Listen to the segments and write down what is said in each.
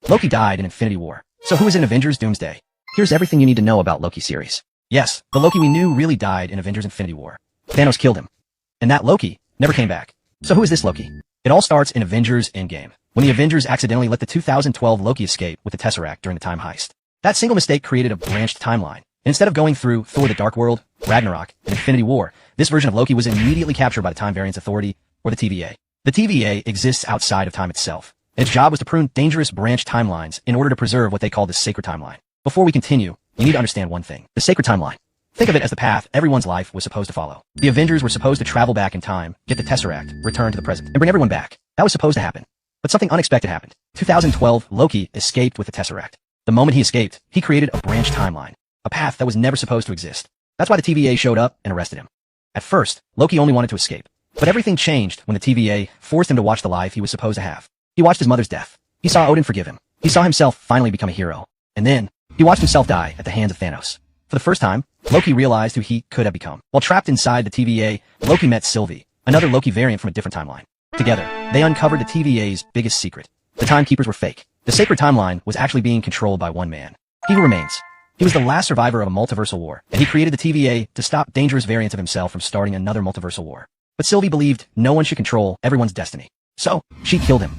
Loki died in Infinity War. So who is in Avengers Doomsday? Here's everything you need to know about Loki series. Yes, the Loki we knew really died in Avengers Infinity War. Thanos killed him. And that Loki never came back. So who is this Loki? It all starts in Avengers Endgame, when the Avengers accidentally let the 2012 Loki escape with the Tesseract during the time heist. That single mistake created a branched timeline. And instead of going through Thor the Dark World, Ragnarok, and Infinity War, this version of Loki was immediately captured by the Time Variance Authority, or the TVA. The TVA exists outside of time itself. Its job was to prune dangerous branch timelines in order to preserve what they call the sacred timeline. Before we continue, you need to understand one thing. The sacred timeline. Think of it as the path everyone's life was supposed to follow. The Avengers were supposed to travel back in time, get the Tesseract, return to the present, and bring everyone back. That was supposed to happen. But something unexpected happened. 2012, Loki escaped with the Tesseract. The moment he escaped, he created a branch timeline. A path that was never supposed to exist. That's why the TVA showed up and arrested him. At first, Loki only wanted to escape. But everything changed when the TVA forced him to watch the life he was supposed to have. He watched his mother's death. He saw Odin forgive him. He saw himself finally become a hero. And then, he watched himself die at the hands of Thanos. For the first time, Loki realized who he could have become. While trapped inside the TVA, Loki met Sylvie, another Loki variant from a different timeline. Together, they uncovered the TVA's biggest secret. The timekeepers were fake. The sacred timeline was actually being controlled by one man. He who remains. He was the last survivor of a multiversal war, and he created the TVA to stop dangerous variants of himself from starting another multiversal war. But Sylvie believed no one should control everyone's destiny. So, she killed him.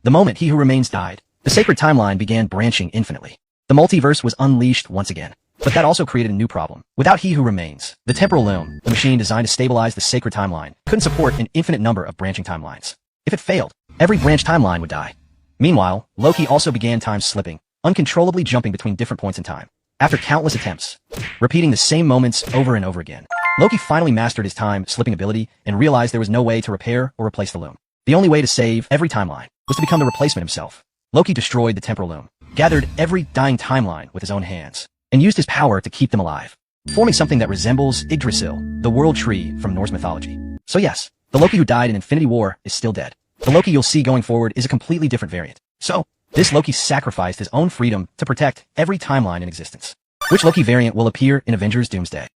The moment He Who Remains died, the sacred timeline began branching infinitely. The multiverse was unleashed once again. But that also created a new problem. Without He Who Remains, the temporal loom, the machine designed to stabilize the sacred timeline, couldn't support an infinite number of branching timelines. If it failed, every branch timeline would die. Meanwhile, Loki also began time slipping, uncontrollably jumping between different points in time. After countless attempts, repeating the same moments over and over again, Loki finally mastered his time slipping ability and realized there was no way to repair or replace the loom. The only way to save every timeline was to become the replacement himself. Loki destroyed the temporal loom, gathered every dying timeline with his own hands, and used his power to keep them alive, forming something that resembles Yggdrasil, the world tree from Norse mythology. So yes, the Loki who died in Infinity War is still dead. The Loki you'll see going forward is a completely different variant. So, this Loki sacrificed his own freedom to protect every timeline in existence. Which Loki variant will appear in Avengers Doomsday?